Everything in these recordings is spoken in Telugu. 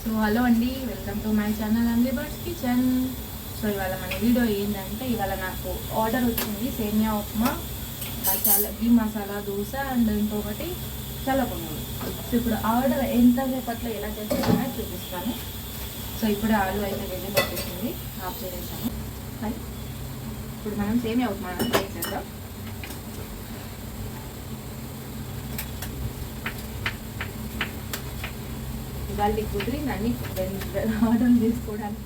సో హలో అండి, వెల్కమ్ టు మై ఛానల్ అండి బట్ కిచెన్. సో ఇవాళ మన వీడియో ఏంటంటే, ఇవాళ నాకు ఆర్డర్ వచ్చింది సేమియా ఉప్మా, గీ మసాలా దోశ అండ్ ఇంకొకటి చల్లపొంగల్. సో ఇప్పుడు ఆర్డర్ ఎంతసేపట్లో ఎలా చేస్తానో చూపిస్తాను. సో ఇప్పుడు ఆలు అయితే వెళ్ళి పట్టేసింది, ఆఫ్ చేసేసాను. ఇప్పుడు మనం సేమియా ఉప్మా చేసేద్దాం. వాళ్ళకి కుదిరింది అన్ని ఆర్డర్ చేసుకోవడానికి.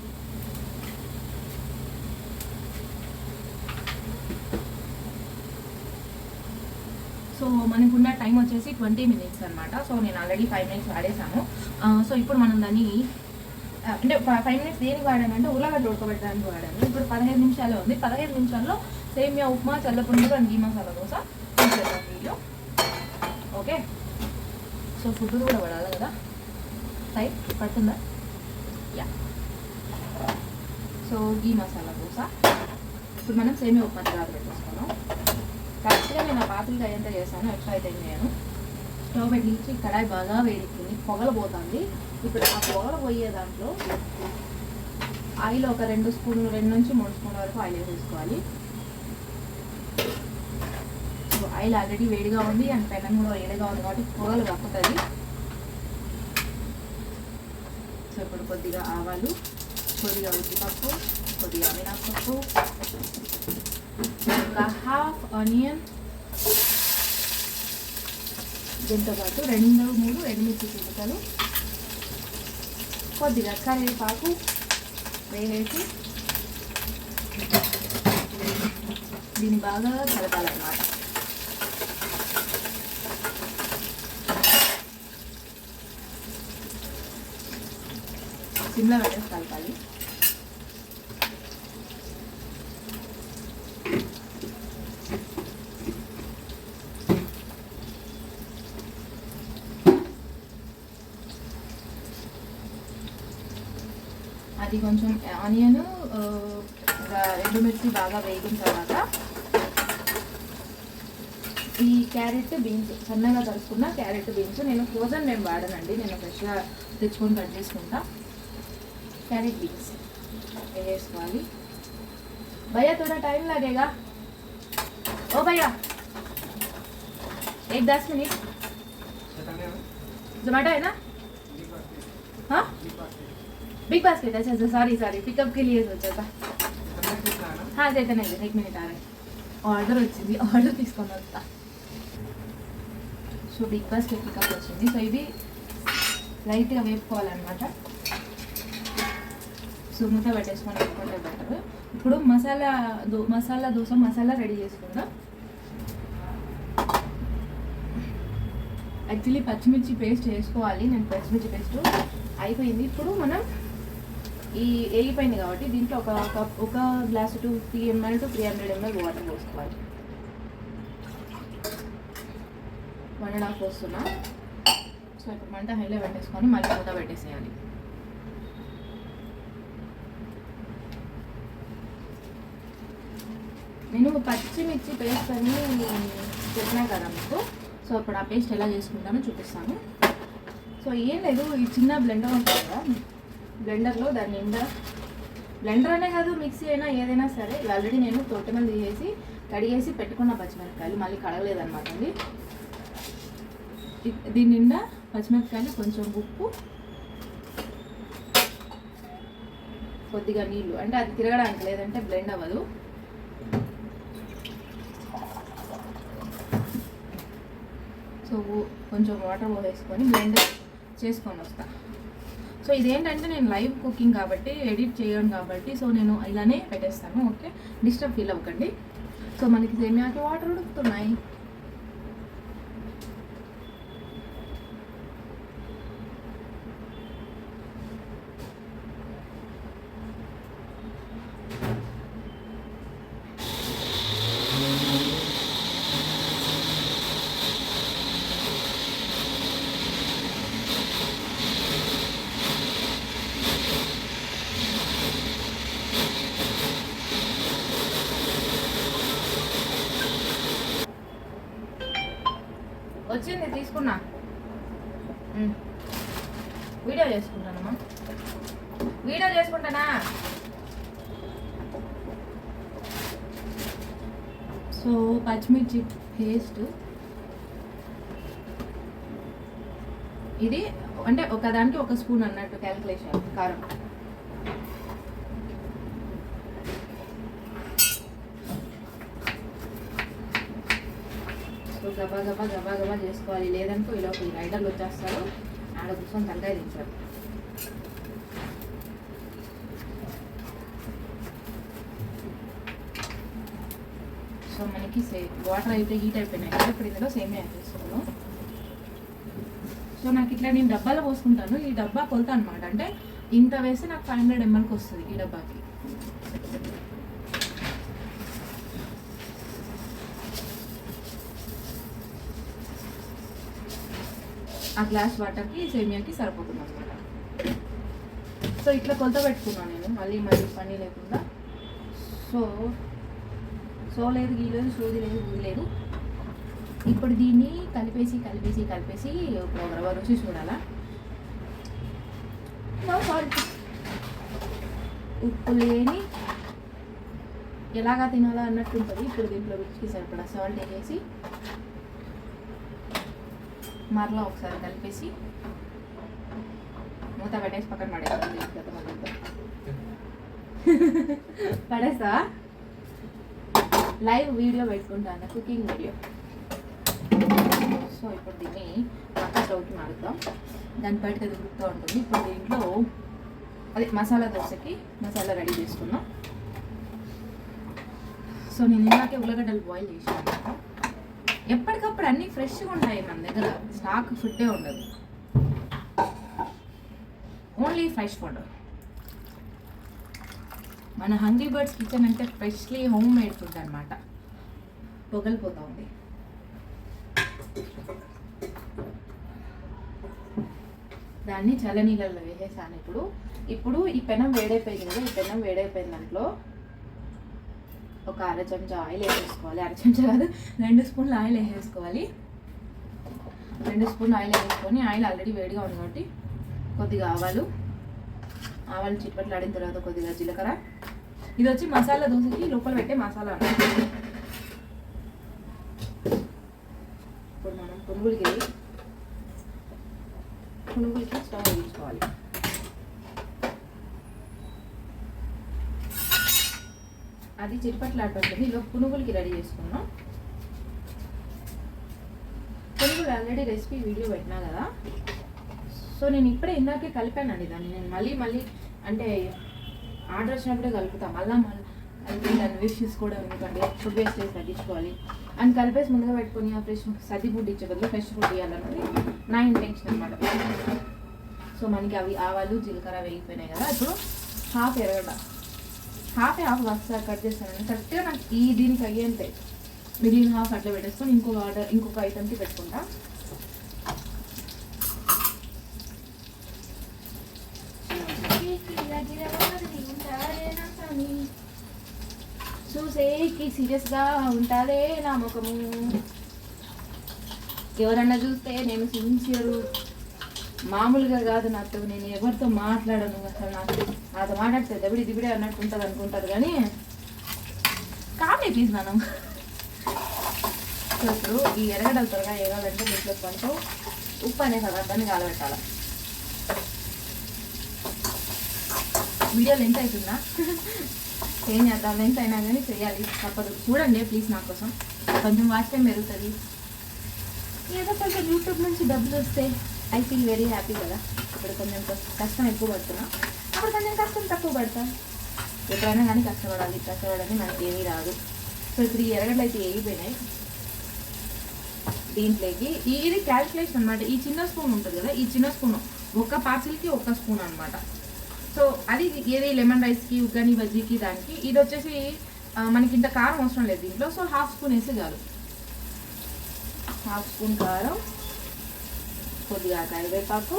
సో మనకున్న టైం వచ్చేసి 20 minutes అనమాట. సో నేను ఆల్రెడీ 5 minutes వాడేసాను. సో ఇప్పుడు మనం దాన్ని అంటే 5 minutes దేనికి వాడానంటే ఉల్లగడ్డ ఉడకబెట్టడానికి వాడాను. ఇప్పుడు 15 నిమిషాలే ఉంది. 15 నిమిషాల్లో సేమియా ఉప్మా, చల్లపుండు అండ్ గీ మసాలా దోశ చేసేద్దాం వీడియో. ఓకే, సో ఫుడ్ కూడా పడాలి కదా, టైప్ పడుతుందా? యా. సో గీ మసాలా దోశ ఇప్పుడు మనం సేమియా ఉప్మా తయారు పెట్టేసుకున్నాం. కరెక్ట్గా నేను ఆ పాత్రలు అయ్యేంత చేశాను, ఎక్స్ట్రా అయితే నేను స్టవ్ పెట్టించి కడాయి బాగా వేడెక్కింది, పొగలు పోతుంది. ఇప్పుడు ఆ పొగలు పోయే దాంట్లో ఆయిల్ ఒక 2 స్పూన్లు, 2 నుంచి 3 స్పూన్ల వరకు ఆయిల్ వేసేసుకోవాలి. సో ఆయిల్ ఆల్రెడీ వేడిగా ఉంది అండ్ పెనం కూడా వేడిగా ఉంది కాబట్టి పొగలు కప్పుతుంది. సో ఇప్పుడు కొద్దిగా ఆవాలు, కొద్దిగా ఉద్దిపప్పు, కొద్దిగా మినపప్పు, ఒక హాఫ్ ఆనియన్, దీంతో పాటు 2-3 ఎండుమిర్చి చిలుకలు, కొద్దిగా కరివేపాకు వేసేసి దీన్ని బాగా కలపాలన్నమాట. సిమ్లో పెట్టేసి కలపాలి. అది కొంచెం ఆనియన్, ఎండుమిర్చి బాగా వేగిన తర్వాత ఈ క్యారెట్ బీన్స్, సన్నగా తరుచుకున్న క్యారెట్ బీన్స్, నేను ఫ్రోజన్ మేము వాడనండి, నేను ఫ్రెష్గా తెచ్చుకొని కట్ చేసుకుంటా. कैरेट बीन्स వేసుకోవాలి. भैया थोड़ा टाइम लगेगा, ओ भैया 10 मिनट. जोमेटो है ना? हाँ, बिग बास्केट. अच्छा सॉरी पिकअप के लिए सोचा था. हाँ देते नहीं, 1 मिनट आ रहे. ఆర్డర్ వచ్చింది, ఆర్డర్ తీసుకొని వస్తా. సో బిగ్ బాస్కెట్ పికప్ వచ్చింది. సో ఇది లైట్గా వేపుకోవాలన్నమాట. సో మూత పెట్టేసుకొని పెట్టుకుంటే బెటర్. ఇప్పుడు మసాలా దోశ మసాలా రెడీ చేసుకుందాం. యాక్చువల్లీ పచ్చిమిర్చి పేస్ట్ వేసుకోవాలి, నేను పచ్చిమిర్చి పేస్ట్ అయిపోయింది. ఇప్పుడు మనం ఈ వేగిపోయింది కాబట్టి దీంట్లో ఒక glass 250 ml to 300 ml water పోసుకోవాలి. 1.5 పోస్తున్నా. సో ఇప్పుడు మంట హైలో పెట్టేసుకొని మళ్ళీ మూత పెట్టేసేయాలి. నేను పచ్చిమిర్చి పేస్ట్ అని చెప్పినా కదా మీకు. సో ఇప్పుడు ఆ పేస్ట్ ఎలా చేసుకుంటానో చూపిస్తాను. సో ఏం లేదు, ఈ చిన్న బ్లెండర్ ఉంటుంది కదా, బ్లెండర్లో దాని నిండా, బ్లెండర్ అనే కాదు మిక్సీ అయినా ఏదైనా సరే, ఆల్రెడీ నేను తొట్టెమలు తీసేసి కడిగేసి పెట్టుకున్న పచ్చిమిరపకాయలు, మళ్ళీ కడగలేదన్నమాట అండి. దీని నిండా పచ్చిమిరపకాయలు, కొంచెం ఉప్పు, కొద్దిగా నీళ్ళు, అంటే అది తిరగడానికి, లేదంటే బ్లెండ్ అవ్వదు. సో కొంచెం వాటర్ వేసుకొని బ్లెండ్ చేసుకొని వస్తా. సో ఇదేంటంటే నేను లైవ్ కుకింగ్ కాబట్టి, ఎడిట్ చేయను కాబట్టి, సో నేను ఇలానే పెట్టేస్తాను. ఓకే, డిస్టర్బ్ ఫీల్ అవ్వకండి. సో మనకి సేమియాకి వాటర్ ఉడుకుతున్నాయి. వచ్చింది, తీసుకున్నా. వీడియో చేసుకుంటానమ్మా, వీడియో చేసుకుంటానా. సో పచ్చిమిర్చి పేస్ట్ ఇది అంటే ఒకదానికి 1 స్పూన్ అన్నట్టు క్యాలిక్యులేషన్ కారం. సో గబా గబా గబా గబా చేసుకోవాలి, లేదనుకో ఇలా ఈ రైడర్లు వచ్చేస్తారు, ఆడ కూర్చొని తలకాయ దించారు. సో మనకి వాటర్ అయితే హీట్ అయిపోయినాయి కదా, ఇప్పుడు ఇందులో సేమియా వేసేస్తున్నాను. సో నాకు ఇట్లా నేను డబ్బాలో పోసుకుంటాను, ఈ డబ్బా కొలత అనమాట. అంటే ఇంత వేస్తే నాకు 500 mlకి వస్తుంది ఈ డబ్బాకి. ఆ గ్లాస్ వాటర్కి సేమియాకి సరిపోతుంది అనమాట. సో ఇట్లా కొలత పెట్టుకున్నాను నేను, మళ్ళీ పని లేకుండా. సో లేదు, గీ లేదు, సూది లేదు, ఊది లేదు. ఇప్పుడు దీన్ని కలిపేసి కలిపేసి కలిపేసి ఒక రుచి చూడాలా. ఉప్పు లేని ఎలాగా తినాలా అన్నట్టు ఉంటుంది. ఇప్పుడు దీంట్లో రుచికి సరిపడా సాల్ట్ వేసేసి మరలా ఒకసారి కలిపేసి మూత పెట్టేసి పక్కన పడేస్తా. లైవ్ వీడియో పెట్టుకుంటాను, కుకింగ్ వీడియో. సో ఇప్పుడు దీన్ని పక్క స్టవ్కి మారుద్దాం, దాన్ని బయట తిరుగుతూ ఉంటుంది. ఇప్పుడు దీంట్లో అదే మసాలా దోశకి మసాలా రెడీ చేసుకున్నాం. సో నేను ఇందాకే ఉల్లగడ్డలు బాయిల్ చేసాను. ఎప్పటికప్పుడు అన్నీ ఫ్రెష్గా ఉంటాయి మన దగ్గర, స్టాక్ ఫుడ్డే ఉండదు, ఓన్లీ ఫ్రెష్ ఫుడ్. మన హంగ్రీ బర్డ్స్ కిచెన్ అంటే ఫ్రెష్లీ హోమ్ మేడ్ ఫుడ్ అనమాట. పొగలిపోతూ ఉంది. దాన్ని చల్లనీళ్ళల్లో వేసేసాను. ఇప్పుడు ఈ పెనం వేడైపోయింది కదా, ఈ పెనం వేడైపోయిన దాంట్లో ఒక 1/2 చెంచా ఆయిల్ వేసేసుకోవాలి. 1/2 చెంచా కాదు, 2 స్పూన్లు ఆయిల్ వేసేసుకోవాలి. 2 స్పూన్లు ఆయిల్ వేసుకొని, ఆయిల్ ఆల్రెడీ వేడిగా ఉంది కాబట్టి కొద్దిగా ఆవాలు చిట్పట్లు ఆడిన తర్వాత కొద్దిగా జీలకర్ర. ఇది వచ్చి మసాలా దోశకి లోపల పెట్టే మసాలా అన్నమాట. ఇప్పుడు మనం పునుగులకి స్టవ్ వేయించుకోవాలి. అది చిట్పట్లు ఆడుతుంది. ఇక పునుగులకి రెడీ చేసుకున్నాం. పునుగులు ఆల్రెడీ రెసిపీ వీడియో పెట్టినా కదా. సో నేను ఇప్పుడే ఇందాకే కలిపానండి దాన్ని. నేను మళ్ళీ అంటే ఆర్డర్ వచ్చినప్పుడే కలుపుతాను. మళ్ళీ కలిపి దాన్ని వేస్ట్ చేసుకోవడం ఎందుకంటే ఫుడ్ వేస్టేజ్ తగ్గించుకోవాలి అని కలిపేసి ముందుగా పెట్టుకొని ఆ ఫ్రెష్ సద్ది ఫుడ్ ఇచ్చే బదులు ఫ్రెష్ ఫుడ్ ఇవ్వాలన్నది నా ఇంటెన్షన్ అనమాట. సో మనకి అవి ఆవాలు జీలకర్ర వేగిపోయినాయి కదా. ఇప్పుడు హాఫ్ ఎరగడ్డ, హాఫ్ ఒకసారి కట్ చేస్తానండి. కరెక్ట్గా నాకు దీనికి అయ్యేంతే మిగిలిన హాఫ్ అట్లా పెట్టేసుకొని ఇంకొక ఐటమ్కి పెట్టుకుంటా. చూసేకి సీరియస్గా ఉంటాడే నా ముఖము, ఎవరన్నా చూస్తే నేను సిన్సియరు, మామూలుగా కాదు నాతో. నేను ఎవరితో మాట్లాడను అసలు. నాతో మాట్లాడితే దిబిడే అన్నట్టు ఉంటుంది అనుకుంటారు కానీ కామెడీ ప్లీజ్ మనం. సో ఇప్పుడు ఈ ఎరగడలు త్వరగా వేయాలంటే దీంట్లో కొంచెం ఉప్పు అనే పదార్థాన్ని కాలబెట్టాలి. వీడియో లెంత్ అవుతుందా? ఏం చేద్దాం, లెంత్ అయినా కానీ చేయాలి, తప్పదు. చూడండి ప్లీజ్, నా కోసం కొంచెం వాచ్ టైం పెరుగుతుంది. ఏదో కొంచెం యూట్యూబ్ నుంచి డబ్బులు వస్తే ఐ ఫీల్ వెరీ హ్యాపీ కదా. ఇప్పుడు కొంచెం కష్టం ఎక్కువ పడుతున్నా, అప్పుడు కొంచెం కష్టం తక్కువ పడతా. ఎప్పుడైనా కానీ కష్టపడాలి మనకి ఏమీ రాదు. సో ఇప్పుడు ఈ ఎరగడ్లు అయితే వేగిపోయినాయి. దీంట్లోకి ఇది క్యాల్కులేషన్ అనమాట. ఈ చిన్న స్పూన్ ఉంటుంది కదా, ఈ చిన్న స్పూన్ ఒక పార్సిల్కి 1 స్పూన్ అనమాట. సో అది ఏది లెమన్ రైస్కి, ఉగ్గని బజ్జీకి, దానికి. ఇది వచ్చేసి మనకి ఇంత కారం అవసరం లేదు దీంట్లో. సో హాఫ్ స్పూన్ వేస్తే చాలు. హాఫ్ స్పూన్ కారం, కొద్దిగా కరివేపాకు,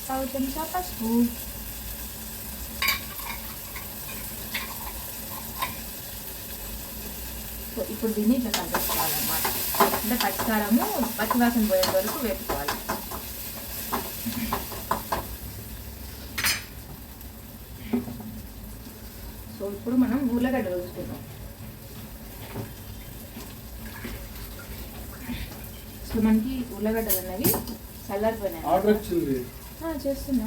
1 చెంచా పసుపు. సో ఇప్పుడు దీన్ని ఇట్లా కలిపేసుకోవాలన్నమాట. అంటే పచ్చికారము పచ్చివాసన పోయేంత వరకు వేపుకోవాలి. ఇప్పుడు మనం ఉల్లగడ్డ వేసుకుందాం. సో మనకి ఉల్లగడ్డలు అనేవి చల్లారిపోయినాయి. ఆర్డర్ వచ్చింది. చేస్తున్నా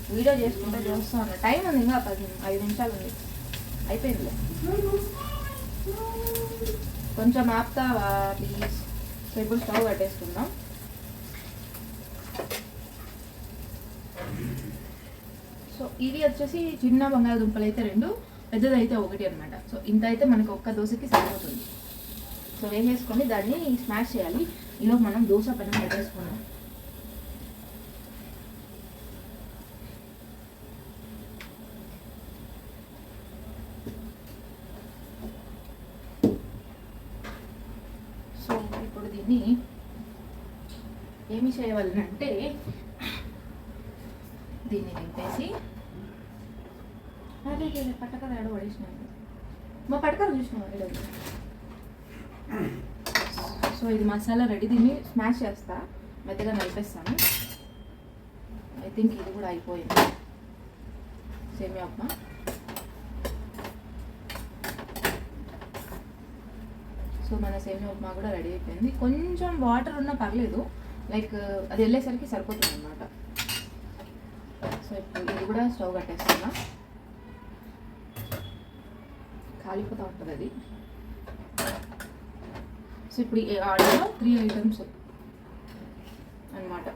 వీడియో చేసుకుంటే చూస్తా ఉన్నా. టైం ఉంది, ఇంకా 5 నిమిషాలు ఉంది. అయిపోయింది. కొంచెం ఆపుతావా ప్లీజ్? సో ఇప్పుడు స్టవ్ కట్టేసుకుందాం. సో ఇది వచ్చేసి చిన్న బంగాళదుంపలు అయితే 2, పెద్దదైతే 1 అనమాట. సో ఇంత అయితే మనకు ఒక్క దోశకి సరిపోతుంది. సో వేసేసుకొని దాన్ని స్మాష్ చేయాలి. ఈలోపు మనం దోశ పెనం పెట్టేసుకున్నాం. సో ఇప్పుడు దీన్ని ఏమి చేయవాలంటే దీన్ని నింపేసి అదే పట్టకర ఆడ పడేసినాను. మా పట్టకర చూసినా. సో ఇది మసాలా రెడీ. దీన్ని స్మాష్ చేస్తా, మెత్తగా నలిపేస్తాను. ఐ థింక్ ఇది కూడా అయిపోయింది. సేమియా ఉప్మా. సో మన సేమియా ఉప్మా కూడా రెడీ అయిపోయింది. కొంచెం వాటర్ ఉన్నా పర్లేదు, లైక్ అది వెళ్ళేసరికి సరిపోతుంది అన్నమాట. సో ఇప్పుడు ఇది కూడా స్టవ్ కట్టేస్తున్నా. కాలిపోతూ ఉంటుంది అది. సో ఇప్పుడు ఈ ఆర్డర్లో 3 ఐటమ్స్ అన్నమాట.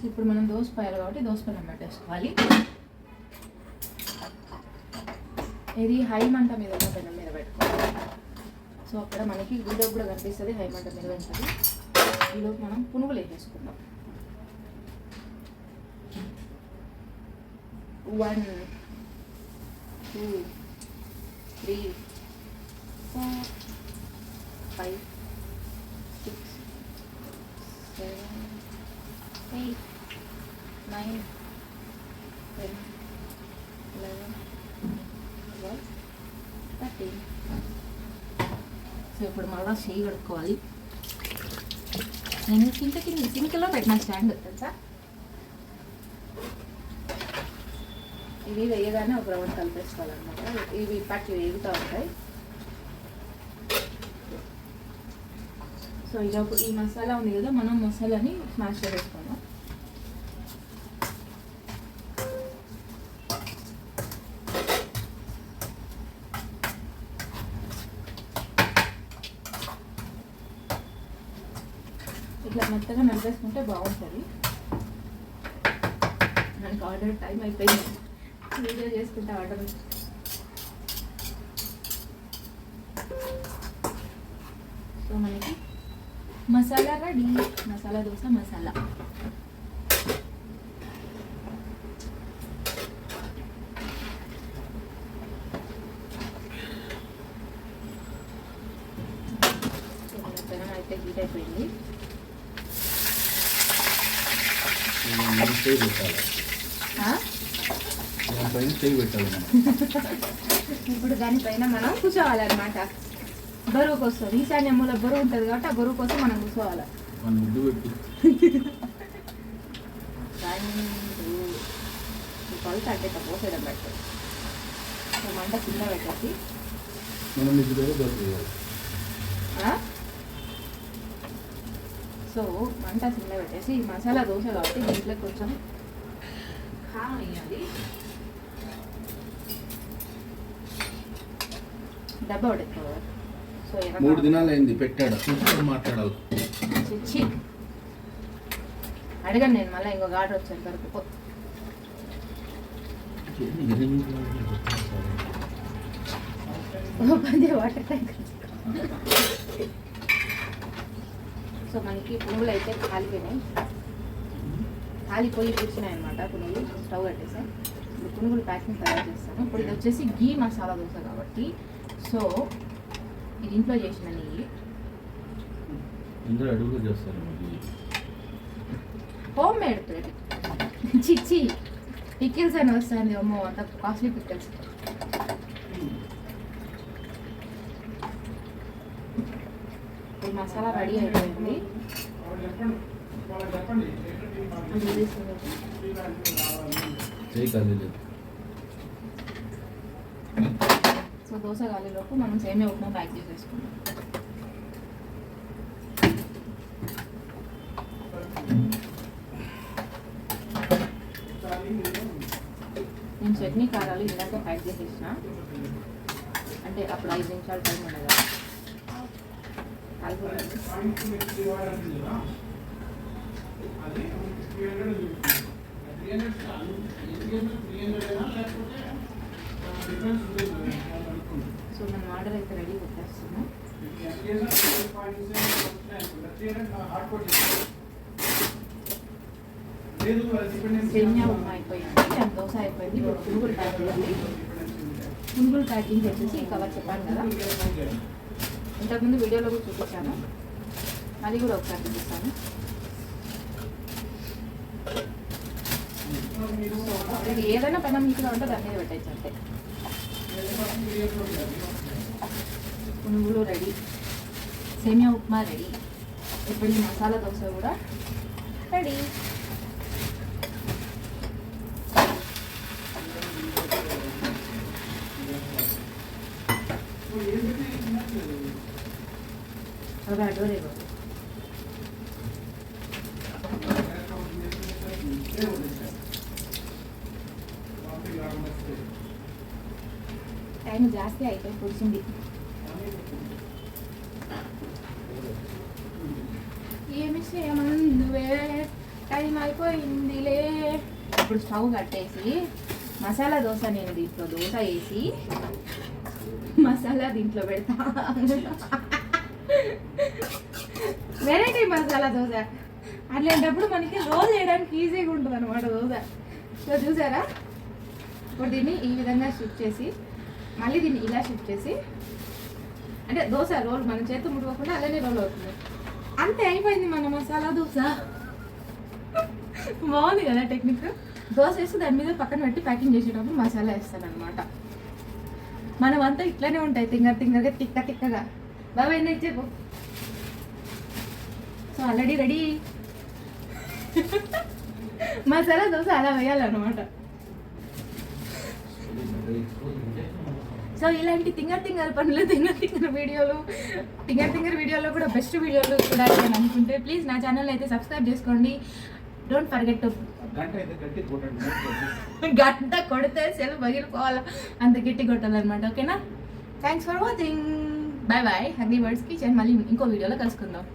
ఇప్పుడు మనం దోశ పోయాలి కాబట్టి దోశ పెనం పెట్టేసుకోవాలి. ఇది హై మంట మీద ఉన్న పెనం మీద పెట్టుకోవాలి. సో అక్కడ మనకి వీడియో కూడా కనిపిస్తుంది, హై మంట మీద ఉంటుంది. ఈలోపు మనం పునుగులు వేసేసుకుందాం. 1 2 3 4 5 6 7 8 9 10 11 12 13. సో ఇప్పుడు మళ్ళీ చేయి కడుక్కోవాలి. నేను సింక్లో పెట్టిన స్టాండ్ తెలుసా. ఇవి వేయగానే ఒక రౌండ్ కలిపేసుకోవాలన్నమాట. ఇవి పచ్చి వేగుతూ ఉంటాయి. సో ఇలా ఈ మసాలా ఉంది కదా, మనం మసాలాని స్మాష్ చేసుకుందాం. ఇట్లా మెత్తగా నలిపేసుకుంటే బాగుంటుంది. మనకి ఆర్డర్ టైం అయిపోయింది. వీడియో చేసుకుంటే ఆర్డర్. సో మనకి మసాలా రెడీ. మసాలా దోశ మసాలా. పెనం అయితే హీట్ అయిపోయింది. ఇప్పుడు దానిపైన మనం కూర్చోవాలన్నమాట. బరువుకు వస్తుంది. ఈశాన్య మూల బరువు ఉంటుంది కాబట్టి ఆ బరువు కోసం మనం కూర్చోవాలి. కొలత అంటే పోసేయడం పెట్టు. మంట కింద పెట్టేసి సో మంట కింద పెట్టేసి మసాలా దోశ కాబట్టి దీంట్లో కొంచెం కారం వేయాలి. డబ్బా ఉడేసుకోవాలి. సో 3 దినాలు అయింది పెట్టాడు. మాట్లాడాలి. అడగండి నేను మళ్ళీ ఇంకొక ఆర్డర్ వచ్చాను వరకు. Water tank. సో మనకి పునుగులు అయితే కాలిపోయినాయి. కాలిపోయి కూర్చున్నాయి అనమాట పునుగులు. స్టవ్ కట్టేసాం. ఇప్పుడు పునుగులు ప్యాకింగ్ తయారు చేస్తాను. ఇప్పుడు ఇది వచ్చేసి గీ మసాలా దోశ కాబట్టి సో ఇది ఇంట్లో చేసిన నెయ్యి. Home made plate. చిచ్చి పికిల్స్ అని వస్తుంది. అమ్మో అంత కాస్ట్లీ పికిల్స్. ఈ మసాలా రెడీ అయిపోయింది. సో దోశ గాలిలోపు మనం సేమియా ఉప్మా ప్యాక్ చేసేసుకుందాం. నేను చట్నీ కారాలు ఇందాక ప్యాక్ చేసేసిన, అంటే అప్పుడు 5 నిమిషాలు టైం ఉండదా. సో మనం ఆర్డర్ అయితే రెడీ పెట్టేస్తున్నాం. సేమియా ఉప్మా అయిపోయింది, అండ్ దోశ అయిపోయింది. ఇప్పుడు పునుగులు ప్యాక్ చేయాలి. పునుగులు ప్యాకింగ్ చేసేసి కవర్ చెప్పాను కదా, ఇంతకుముందు వీడియోలో కూడా చూపించాను, అది కూడా ఒకసారి చూపిస్తాను. ఇది ఏదైనా పెనం హీట్గా ఉంటే దాని మీద పెట్టచ్చు అంతే. పునుగులు రెడీ, సేమియా ఉప్మా రెడీ, ఇప్పుడు ఈ మసాలా దోశ కూడా రెడీ. अब डोरे టైం జాస్తి అయిపోయి కూర్చుంది. ఏమి చేయమందువే టైం అయిపోయిందిలే. ఇప్పుడు స్టవ్ కట్టేసి మసాలా దోశ, నేను దీంట్లో దోశ వేసి మసాలా దీంట్లో పెడతా. వెరైటీ మసాలా దోశ అట్లాంటప్పుడు మనకి రోజు వేయడానికి ఈజీగా ఉంటుంది అనమాట దోశ. సో చూసారా, ఇప్పుడు దీన్ని ఈ విధంగా షిఫ్ట్ చేసి మళ్ళీ దీన్ని ఇలా షిఫ్ట్ చేసి, అంటే దోశ రోల్ మన చేతి ముట్టుకోకుండా అలానే రోల్ అవుతుంది. అంతే, అయిపోయింది మన మసాలా దోశ. బాగుంది కదా టెక్నిక్. దోశ వేసి దాని మీద పక్కన పెట్టి ప్యాకింగ్ చేసేటప్పుడు మసాలా వేస్తాను అనమాట. మనం అంతా ఇట్లానే ఉంటాయి, తింగరగా తిక్కగా. బాబా ఎన్ని చెప్పు. So already ready masala dosa అలా వేయాలన్నమాట. సో ఇలాంటి తింగర్ పనులు, తింగర్ వీడియోలో కూడా బెస్ట్ వీడియోలు చూడాలి అని అనుకుంటే ప్లీజ్ నా ఛానల్ అయితే సబ్స్క్రైబ్ చేసుకోండి. డోంట్ ఫర్గెట్ టు గంట కొడితే సెల్ పగిలిపోవాలా, అంత గట్టి కొట్టాలన్నమాట. ఓకేనా? Thanks for watching. Bye bye. Hungry Birds Kitchen మళ్ళీ ఇంకో వీడియోలో కలుసుకుందాం.